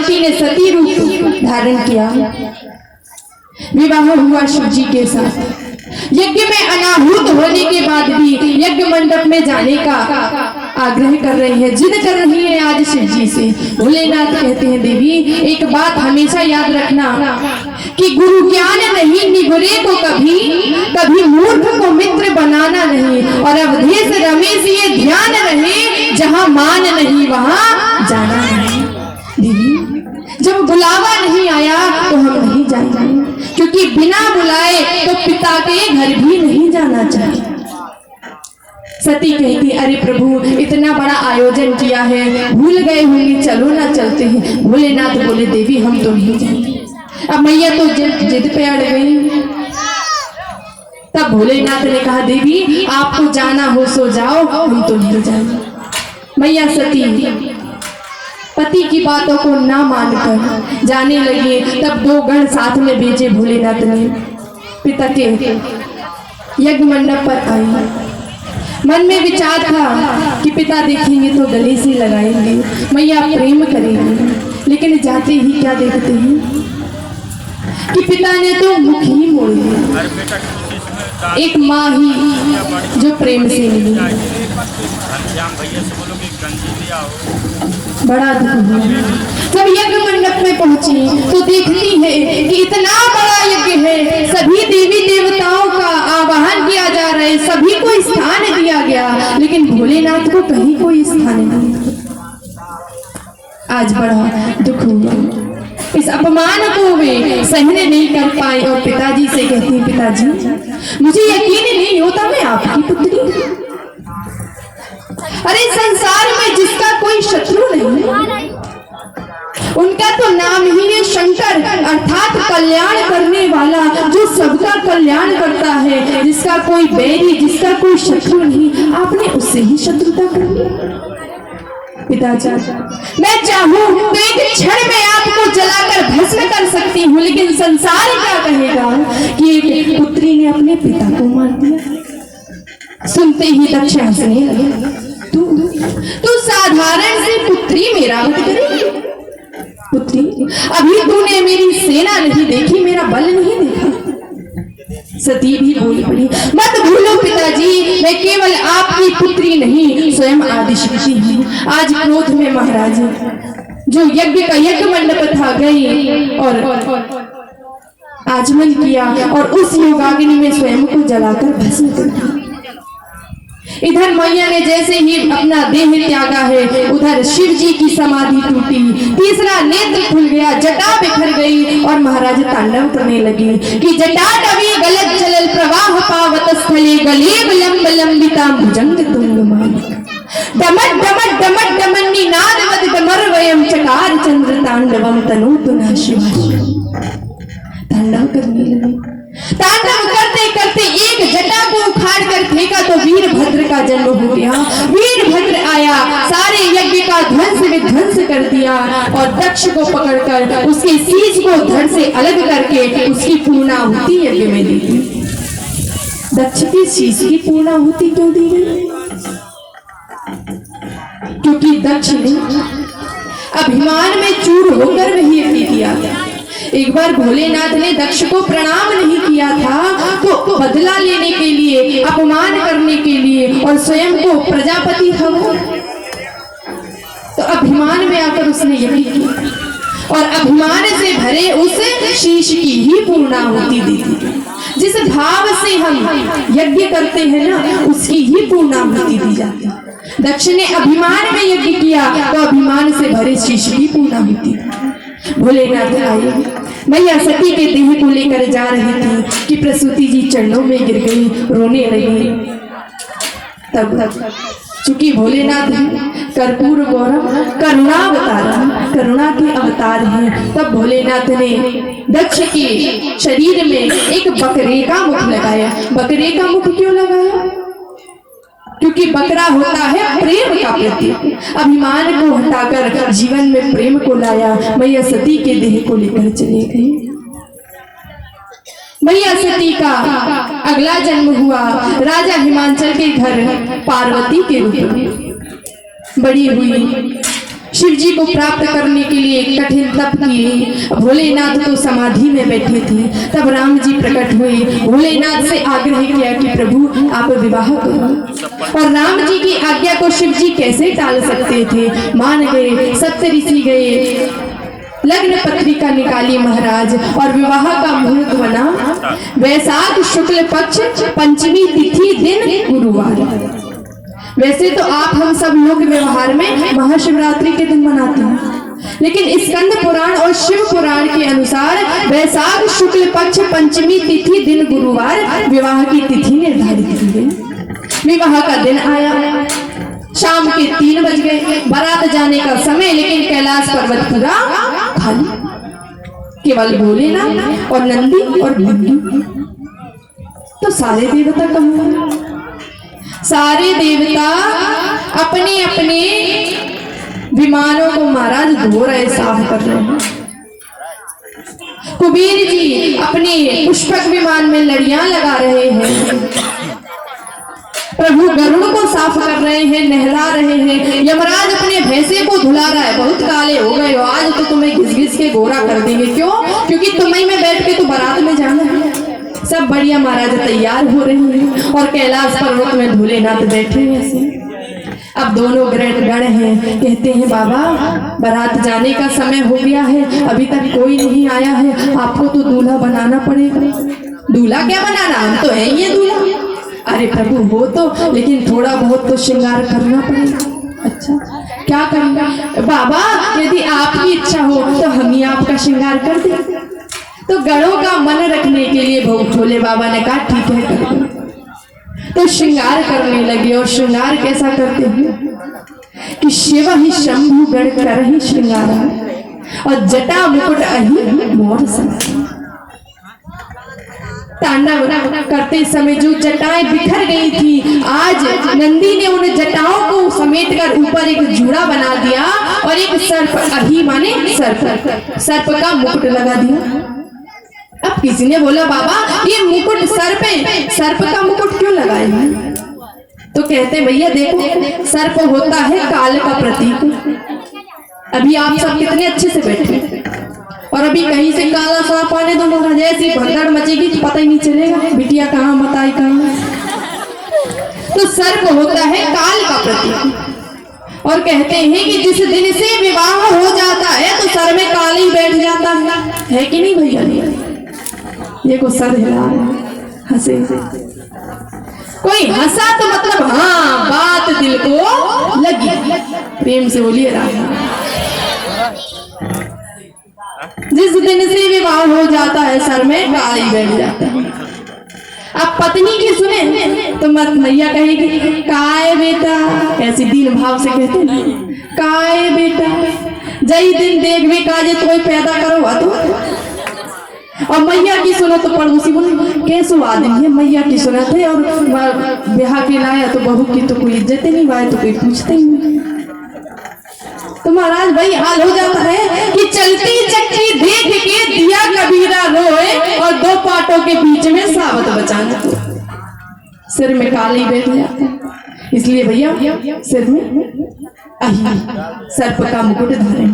शक्ति ने सती रूप धारण किया। विवाह हुआ शिव जी के साथ। यज्ञ में अनाहुत होने के बाद भी यज्ञ मंडप में जाने का आग्रह कर रही है, जिद कर रही है आज शिव जी से। भोलेनाथ कहते हैं देवी एक बात हमेशा याद रखना कि गुरु ज्ञान नहीं निगुरे को कभी, कभी मूर्ख को मित्र बनाना नहीं, और अवधेश रमेश ये ध्यान रहे जहां मान नहीं वहां जाना नहीं। देवी जब बुलावा नहीं आया तो हम नहीं जाएंगे, क्योंकि बिना बुलाए तो पिता के घर भी नहीं जाना चाहिए। सती कहती अरे प्रभु इतना बड़ा आयोजन किया है, भूल गए होंगे, चलो ना चलते हैं। भोलेनाथ बोले देवी हम तो नहीं जाएंगे। अब मैया तो जिद पे अड़ गई। तब भोलेनाथ ने कहा देवी आपको जाना हो सो जाओ, हम तो नहीं जाएंगे। मैया सती पति की बातों को ना मानकर जाने लगे। तब दो गण साथ में भेजे भोलेनाथ ने। पिता के यज्ञ मंडप पर आए। मन में विचार था कि पिता देखेंगे तो गले से लगाएंगे, मैया प्रेम करेंगे, लेकिन जाते ही क्या देखते हैं कि पिता ने तो मुख ही मोड़ दिया। एक माँ ही जो प्रेम से मिली। बड़ा दुख हुआ। जब यज्ञ मंडप में पहुंची तो देखती है कि इतना बड़ा यज्ञ है, सभी देवी देवताओं का आवाहन किया जा रहा है, सभी को स्थान दिया गया, लेकिन भोलेनाथ को कहीं कोई स्थान नहीं। आज बड़ा दुख हुआ। इस अपमान को वे सहने नहीं कर पाए और पिताजी से कहती हैं पिताजी मुझे यकीन नहीं होता मैं आपकी पुत्री। अरे संसार में जिसका कोई शत्रु नहीं, उनका तो नाम ही है शंकर, अर्थात कल्याण करने वाला, जो सबका कल्याण करता है, जिसका कोई बैरी, जिसका कोई शत्रु नहीं। आपने उससे ही शत्रुता कर ली। पिताजी मैं चाहूं तो एक क्षण में आपको जलाकर भस्म कर सकती हूँ, लेकिन संसार क्या कहेगा कि एक पुत्री ने अपने पिता को मार दिया। सुनते ही दक्ष हंसने लगे। तू साधारण सी पुत्री मेरा वध करेगी? पुत्री अभी तूने मेरी सेना नहीं देखी, मेरा बल नहीं देखा। सती भी बोल पड़ी मत भूलो पिताजी मैं केवल आपकी पुत्री नहीं स्वयं आदिशक्ति हूँ। आज क्रोध में महाराज जो यज्ञ का यज्ञ मंडप था गई और आचमन किया और उस योगाग्नि में स्वयं को जलाकर भस्म कर दिया। इधर मैया ने जैसे ही अपना देह त्यागा है, उधर शिव जी की समाधि टूटी, तीसरा नेत्र खुल गया, जटा बिखर गई और महाराज तांडव करने लगे कि जटाटवी गलत जलल प्रवाह पावत स्थले गलेब लंब लंबिता भुजंग तुंगमालिक डमट डमट डमट डमन्नी नादवद डमर वयम चकार चंद्र तांडवम तनोतुना शिवाय। तांडव करने लगे। तांडव करते करते एक जटा को उखाड़ कर फेंका तो वीरभद्र का जन्म हो गया। वीरभद्र आया, सारे यज्ञ का ध्वंस विध्वंस कर दिया और दक्ष को पकड़कर उसके शीश को धड़ से अलग करके उसकी पूर्णाहुति यज्ञ में दी गई। दक्ष की शीश की पूर्णाहुति क्यों दी गई? क्योंकि दक्ष ने अभिमान में चूर होकर वही यज्ञ किया। एक बार भोलेनाथ ने दक्ष को प्रणाम नहीं किया था तो बदला लेने के लिए, अपमान करने के लिए, और स्वयं को प्रजापति था वो, तो अभिमान में आकर उसने यही किया और अभिमान से भरे उस शीश की ही पूर्णाहुति दी थी। जिस भाव से हम यज्ञ करते हैं ना उसकी ही पूर्णाहुति दी जाती है। दक्ष ने अभिमान में यज्ञ किया तो अभिमान से भरे शीश की पूर्णाहुति। भोलेनाथ आए, मैया सती के देह को लेकर जा रही थी कि प्रसूति जी चरणों में गिर गई, रोने लगी। तब चूंकि भोलेनाथ कर्पूर गौरव करुणावतार, करुणा के अवतार हैं, तब भोलेनाथ ने दक्ष के शरीर में एक बकरे का मुख लगाया। बकरे का मुख क्यों लगाया? क्योंकि बकरा होता है प्रेम का प्रतीक। अभिमान को हटाकर जीवन में प्रेम को लाया। मैया सती के देह को लेकर चले गए। मैया सती का अगला जन्म हुआ राजा हिमांचल के घर पार्वती के रूप में। बड़ी हुई, शिव जी को प्राप्त करने के लिए कठिन तप किए। भोलेनाथ तो समाधि में बैठे थे। तब राम जी प्रकट हुए, भोलेनाथ से आग्रह किया कि प्रभु आप विवाह करो। और राम जी की आज्ञा को शिव जी कैसे टाल सकते थे, मान गए। सप्त ऋषि गए, लग्न पत्रिका निकाली महाराज और विवाह का मुहूर्त बना। वैशाख शुक्ल पक्ष पंचमी तिथि दिन गुरुवार। वैसे तो आप हम सब लोग व्यवहार में महाशिवरात्रि के दिन मनाते हैं, लेकिन स्कंद पुराण और शिव पुराण के अनुसार वैशाख शुक्ल पक्ष पंचमी तिथि दिन गुरुवार विवाह की तिथि निर्धारित की गई। विवाह का दिन आया, शाम के 3 बज गए, बारात जाने का समय, लेकिन कैलाश पर्वत पूरा खाली, केवल भोलेनाथ और नंदी और भृंगी। तो सारे देवता कहाँ? सारे देवता अपने अपने विमानों को महाराज धो रहे, साफ कर रहे हैं। कुबेर जी अपने पुष्पक विमान में लड़ियां लगा रहे हैं। प्रभु गरुड़ को साफ कर रहे हैं, नहला रहे हैं। यमराज अपने भैंसे को धुला रहा है, बहुत काले हो गए हो, आज तो तुम्हें घिस घिस के गोरा कर देंगे। क्यों? क्योंकि तुम्हें में बैठ के तो बारात में जाना है। सब बढ़िया महाराज तैयार हो रही हैं और कैलाश पर्वत में भोलेनाथ बैठे हैं ऐसे। अब दोनों ग्रह गण हैं, कहते हैं बाबा बारात जाने का समय हो गया है, अभी तक कोई नहीं आया है, आपको तो दूल्हा बनाना पड़ेगा। दूल्हा क्या बनाना, हम तो है ये दूल्हा। अरे प्रभु हो तो, लेकिन थोड़ा बहुत तो श्रृंगार करना पड़ेगा। अच्छा क्या करेंगे बाबा? यदि आपकी इच्छा हो तो हम ही आपका श्रृंगार कर दें। तो गणों का मन रखने के लिए भोले बाबा ने कहा ठीक है कर दो। तो श्रृंगार करने लगे। और श्रृंगार कैसा करते हैं कि शिव ही शंभु गण कर ही श्रृंगार, और जटा मुकुट अहि मोर सम। तांडव करते समय जो जटाएं बिखर गई थी, आज नंदी ने उन जटाओं को समेटकर ऊपर एक जूड़ा बना दिया और एक सर्प, अहि माने सर्प का मुकुट लगा दिया। अब किसी ने बोला बाबा ये मुकुट सर्प है, सर्प का मुकुट क्यों लगाए? तो कहते भैया देखो, सर्प होता है काल का प्रतीक। अभी आप सब कितने अच्छे से बैठे, और अभी कहीं से काला सांप आने तो महाराज ऐसी भगदड़ मचेगी कि पता ही नहीं चलेगा बिटिया कहाँ मताई कहाँ। तो सर्प होता है काल का प्रतीक, और कहते हैं कि जिस दिन से विवाह हो जाता है तो सर में काल ही बैठ जाता है कि नहीं भैया? ये को सर हिला हंसे, कोई हंसा तो मतलब हाँ बात दिल को लगी। प्रेम से बोलिए राधा। जिस दिन से विवाह हो जाता है सर में काल ही बैठ जाता है। अब पत्नी की सुने तो मत मैया कहेगी काय बेटा, ऐसे दीन भाव से कहते हैं काय बेटा, जय दिन देख भी काजे तो पैदा करो। तो और मैया की सुनो तो पड़ोसी बोले कैसो आदमी है, मैया की सुना थे और ब्याह के लाया तो बहू की तो कोई इज्जत ही नहीं, वाय तो कोई पूछते ही नहीं। तो महाराज भाई हाल हो जाता है कि चलती चक्की देख के दिया कबीरा रोए और 2 पाटों के बीच में सावत बचाना। सिर में काली बैठ जाता, इसलिए भैया सिर में अहि सर्प का मुकुट धारण।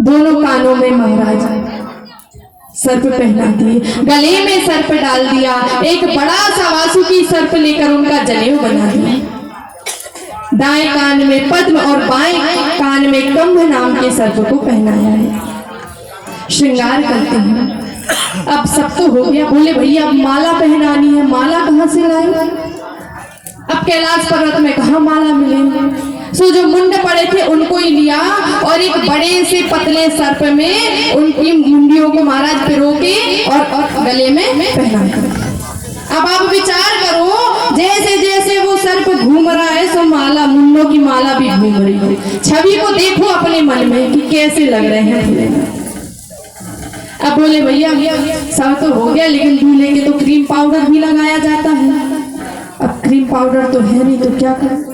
दोनों कानों में महाराज सर्प पहना दिए, गले में सर्प डाल दिया, एक बड़ा सा वासुकी सर्प लेकर उनका जनेऊ बना दिया। दाएं कान में पद्म और बाएं कान में कंभ नाम के सर्प को पहनाया है। श्रृंगार करते हैं। अब सब तो हो गया, बोले भैया अब माला पहनानी है, माला कहाँ से लाए? अब कैलाश पर्वत में कहाँ माला मिलेंगे? सो जो मुंड पड़े थे उनको ही लिया और एक बड़े से पतले सर्प में उनकी मुंडियों को महाराज पिरो के और गले में पहनाया। अब आप विचार करो, जैसे जैसे वो सर्प घूम रहा है सो माला, मुंडों की माला भी घूम रही है। छवि को देखो अपने मन में कि कैसे लग रहे हैं। अब बोले भैया सब तो हो गया, लेकिन दूल्हे के तो क्रीम पाउडर भी लगाया जाता है। अब क्रीम पाउडर तो है नहीं तो क्या करें?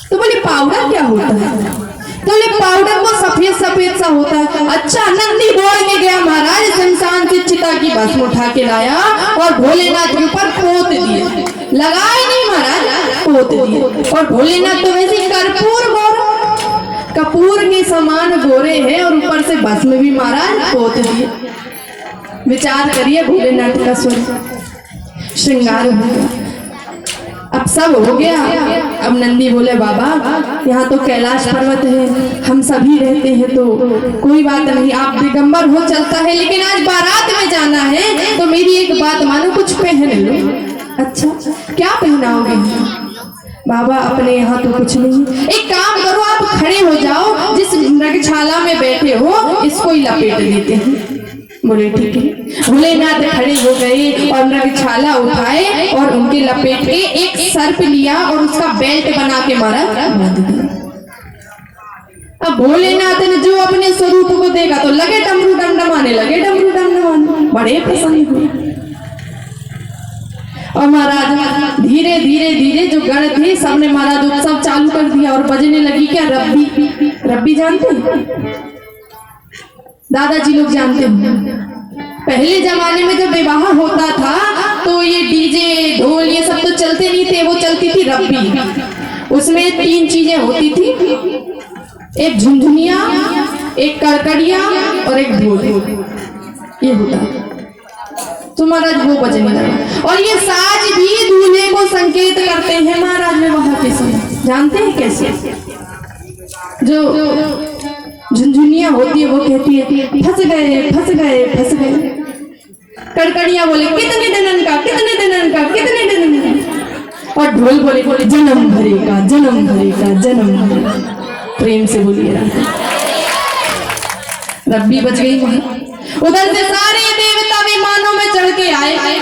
तो बोले पाउडर क्या होता है? तो बोले पाउडर वो सफेद सफेद सा होता है। अच्छा, नंदी दौड़ के गया महाराज, शमशान से चिता की भस्म उठा के लाया और भोलेनाथ के ऊपर पोत दिए। लगाए नहीं महाराज, पोत दिए। और भोलेनाथ तो वैसे कर्पूर गौर, कपूर के समान गोरे हैं और ऊपर से भस्म भी महाराज पोत दिए। विचार करिए, भोलेनाथ का स्वर्ग श्रृंगार हो गया। अब सब हो गया। अब नंदी बोले बाबा यहाँ तो कैलाश पर्वत है, हम सभी रहते हैं तो कोई बात नहीं, आप दिगंबर हो चलता है, लेकिन आज बारात में जाना है तो मेरी एक बात मानो, कुछ पहन लो। अच्छा क्या पहनाओगे? बाबा अपने यहाँ तो कुछ नहीं, एक काम करो आप खड़े हो जाओ, जिस मृगशाला में बैठे हो इसको ही लपेट देते हैं। बोले ठीक है। भोलेनाथ खड़े हो गए और मृगशाला उठाए और उनके लपेट के एक सर्प लिया और उसका बेल्ट बना के मारा, बांध दिया। अब भोलेनाथ ने जो अपने स्वरूप को देखा तो लगे डमरू डमडमाने, लगे डमरू डमडमाने, बड़े प्रसन्न हुए। और महाराज धीरे धीरे धीरे जो गण थे सबने महाराज उत्सव चालू कर दिया और बजने लगी क्या रब्बी। रब्बी जानते हैं? दादाजी लोग जानते हैं। पहले जमाने में जब विवाह होता था तो ये डीजे ढोल ये सब तो चलते नहीं थे, वो चलती थी रब्बी। उसमें 3 चीजें होती थी, एक झुनझुनिया, एक कड़कड़िया और एक ढोल, ये होता। तो महाराज वो बजने लगा और ये साज भी दूल्हे को संकेत करते हैं महाराज विवाह के समय। जानते हैं कैसे? जो झुनझुनिया होती है वो कहती है फंस गए फंस गए फंस गए। कड़कड़िया बोले कितने दिनन का, कितने दिनन का, कितने दिनन का। और ढोल बोले बोले जन्म भरेगा, जन्म भरेगा, जन्म भरेगा। प्रेम से बोलिए रब्बी बज गई वहां। उधर से सारे देवता विमानों में चढ़ के आए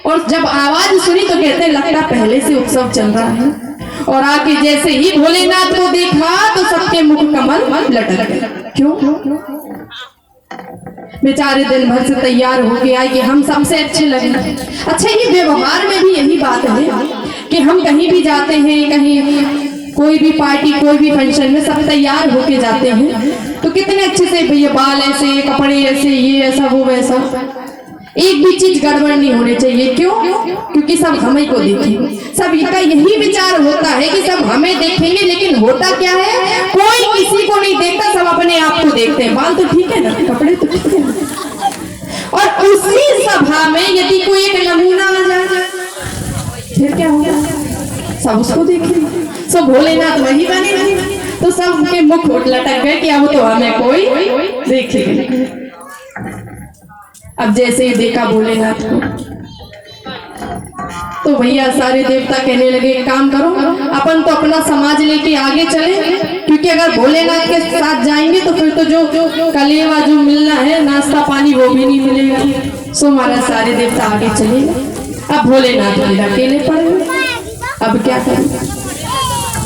और जब आवाज सुनी तो कहते लगता पहले से उत्सव चल रहा है। और आके जैसे ही भोलेनाथ को देखा तो सबके मुख कमल लटक गए। क्यों? बेचारे दिन भर से तैयार होके आए कि हम सबसे अच्छे लगे। अच्छा ये व्यवहार में भी यही बात है कि हम कहीं भी जाते हैं, कहीं कोई भी पार्टी कोई भी फंक्शन में सब तैयार होके जाते हैं तो कितने अच्छे से भैया बाल ऐसे, कपड़े ऐसे, ये ऐसा वो वैसा, एक भी चीज गड़बड़ नहीं होनी चाहिए। क्यों? क्योंकि सब हमें को देखेंगे। सब इनका यही विचार होता है कि सब हमें देखेंगे, लेकिन होता क्या है कोई किसी को नहीं देखता, सब अपने आप को देखते हैं। बाल तो ठीक है ना, कपड़े तो ठीक है ना। और उसी सभा में यदि कोई एक नमूना आ जाए फिर क्या होगा? सब उसको देखेंगे। सब भोलेनाथ वही बने नहीं तो सबके मुख लटक गए कि अब तो हमें कोई देखेगा। अब जैसे ही देखा भोलेनाथ को तो भैया सारे देवता कहने लगे एक काम करो, अपन तो अपना समाज लेके आगे चले, क्योंकि अगर भोलेनाथ के साथ जाएंगे तो फिर तो जो कलेवा जो मिलना है नाश्ता पानी वो भी नहीं मिलेगा। सो हमारा सारे देवता आगे चले। अब भोलेनाथ अकेले पड़े। अब क्या करें?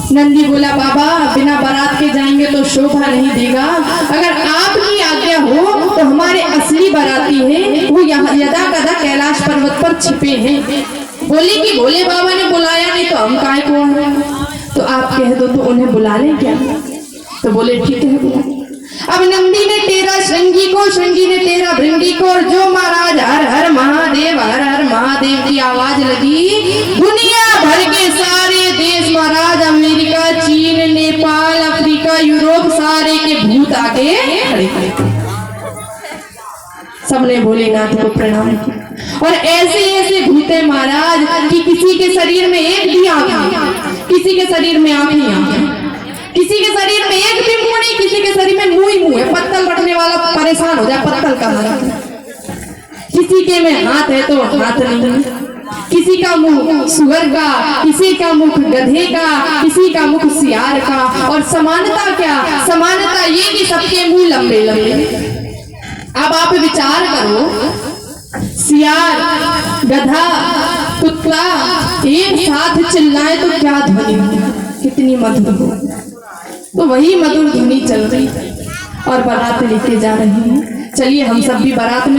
नंदी बोला बाबा बिना बारात के जाएंगे तो शोभा नहीं देगा, अगर आपकी आज्ञा हो तो हमारे असली बाराती हैं वो यहाँ यदा कदा कैलाश पर्वत पर छिपे हैं। बोले कि भोले बाबा ने बुलाया नहीं तो हम काय को आए, तो आप कह दो तो उन्हें बुला लें क्या? तो बोले ठीक है बुला। अब नंदी ने तेरा श्रृंगी को, श्रृंगी ने तेरा भृंगी को, और जो महाराज हर हर महादेव हर हर महादेव की आवाज लगी, दुनिया भर के सारे देश महाराज अमेरिका, चीन, नेपाल, अफ्रीका, यूरोप सारे के भूत आके खड़े खड़े सबने भोलेनाथ को प्रणाम किया। और ऐसे ऐसे भूते महाराज कि किसी के शरीर में एक भी आंख नहीं, किसी के शरीर में आंख ही आंख, किसी के शरीर में एक भी मुंह नहीं, किसी के शरीर में मुंह ही मुंह है। पत्तल बटने वाला परेशान हो जाए, पत्तल कहाँ? किसी के में हाथ है तो हाथ नहीं, किसी का मुंह सुअर का, किसी का मुख गधे का, किसी का मुख सियार का। और समानता क्या? समानता ये कि सबके मुंह लंबे लंबे। अब आप विचार करो, सियार, गधा, कुत्ता एक साथ चिल्लाए तो क्या ध्वनि हो, कितनी मधुर हो। तो वही मधुर ध्वनि चल रही और बारात लेके जा रही है। चलिए हम सब भी बारात में